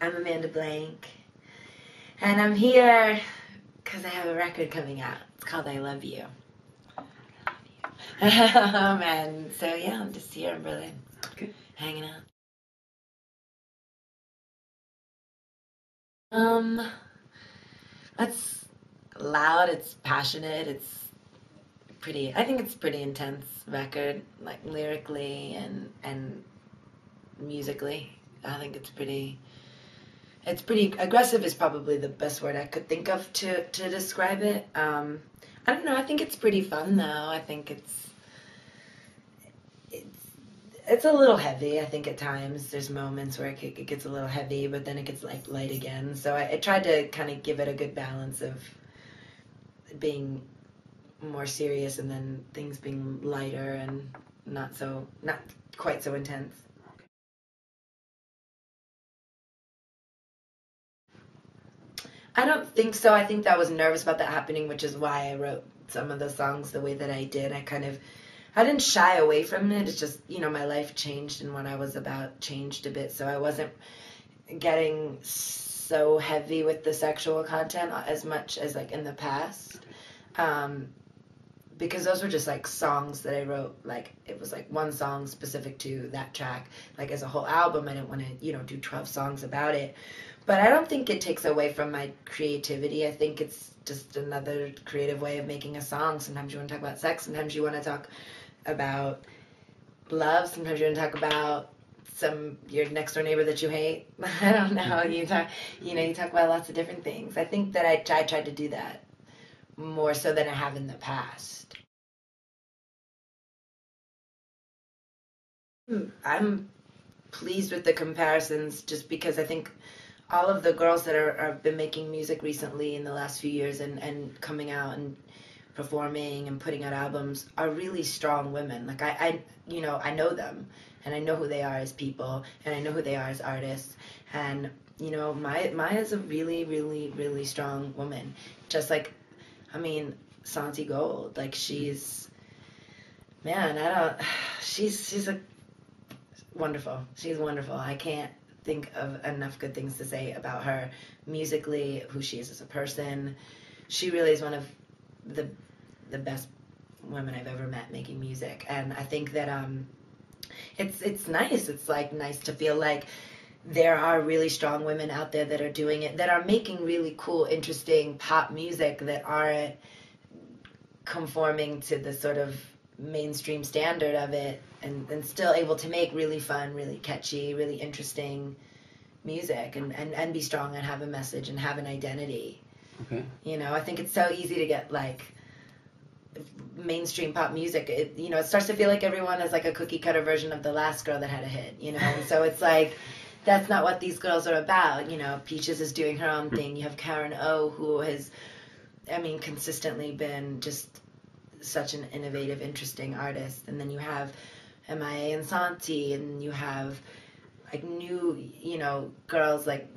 I'm Amanda Blank, and I'm here because I have a record coming out. It's called I Love You. And so, yeah, I'm just here in Berlin, hanging out. It's loud, it's passionate, I think it's pretty intense record, like lyrically and musically. I think it's pretty aggressive is probably the best word I could think of to describe it. I don't know, I think it's pretty fun though. I think it's a little heavy. I think at times there's moments where it gets a little heavy, but then it gets like light again. So I tried to kind of give it a good balance of being more serious and then things being lighter and not quite so intense. I don't think so. I think that I was nervous about that happening, which is why I wrote some of the songs the way that I did. I didn't shy away from it. It's just, my life changed and what I was about changed a bit. So I wasn't getting so heavy with the sexual content as much as like in the past. Because those were just like songs that I wrote, like it was like one song specific to that track. Like as a whole album, I didn't want to, do 12 songs about it. But I don't think it takes away from my creativity. I think it's just another creative way of making a song. Sometimes you want to talk about sex. Sometimes you want to talk about love. Sometimes you want to talk about your next door neighbor that you hate. I don't know. You talk about lots of different things. I think that I tried to do that more so than I have in the past. I'm pleased with the comparisons just because I think all of the girls that have been making music recently in the last few years and coming out and performing and putting out albums are really strong women. Like I know them and I know who they are as people and I know who they are as artists. And Maya's a really, really, really strong woman. Just like, Santi Gold. Like she's wonderful. She's wonderful. I can't think of enough good things to say about her musically, who she is as a person. She really is one of the best women I've ever met making music, and I think that it's nice. It's like nice to feel like there are really strong women out there that are doing it, that are making really cool, interesting pop music that aren't conforming to the sort of mainstream standard of it, and still able to make really fun, really catchy, really interesting music and be strong and have a message and have an identity. Okay. I think it's so easy to get like mainstream pop music. It starts to feel like everyone is like a cookie cutter version of the last girl that had a hit, and so it's like that's not what these girls are about. Peaches is doing her own thing. You have Karen O, who has consistently been just such an innovative, interesting artist. And then you have MIA and Santi, and you have like new, girls like,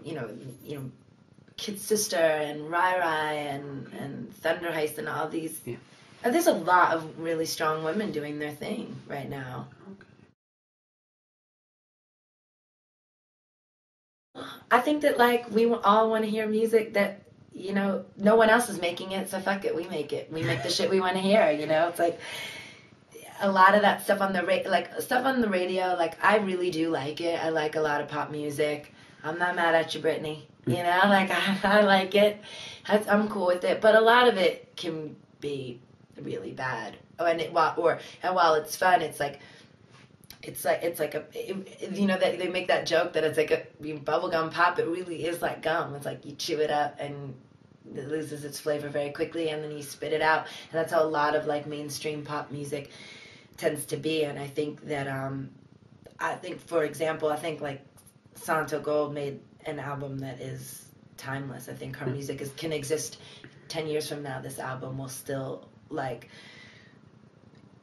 Kid Sister and Rai Rai and Thunder Heist and all these. Yeah. And there's a lot of really strong women doing their thing right now. Okay. I think that like we all want to hear music that no one else is making it, so fuck it, we make it. We make the shit we want to hear, It's like a lot of that stuff on the radio, like I really do like it. I like a lot of pop music. I'm not mad at you, Brittany. Like I like it. I'm cool with it, but a lot of it can be really bad. While it's fun, it's like that they make that joke that it's like a bubblegum pop. It really is like gum. It's like you chew it up and it loses its flavor very quickly, and then you spit it out. And that's how a lot of like mainstream pop music tends to be. And I think that for example, like Santo Gold made an album that is timeless. I think her music can exist 10 years from now. This album will still like.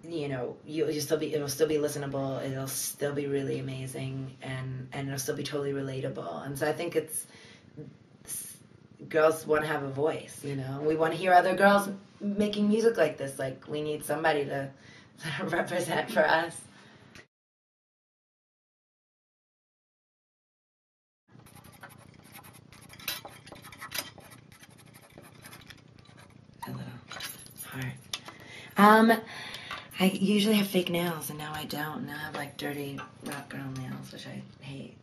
It'll still be listenable. It'll still be really amazing, and it'll still be totally relatable. And so I think girls want to have a voice. We want to hear other girls making music like this. Like we need somebody to represent for us. part. I usually have fake nails, and now I don't. Now I have like dirty rock girl nails, which I hate.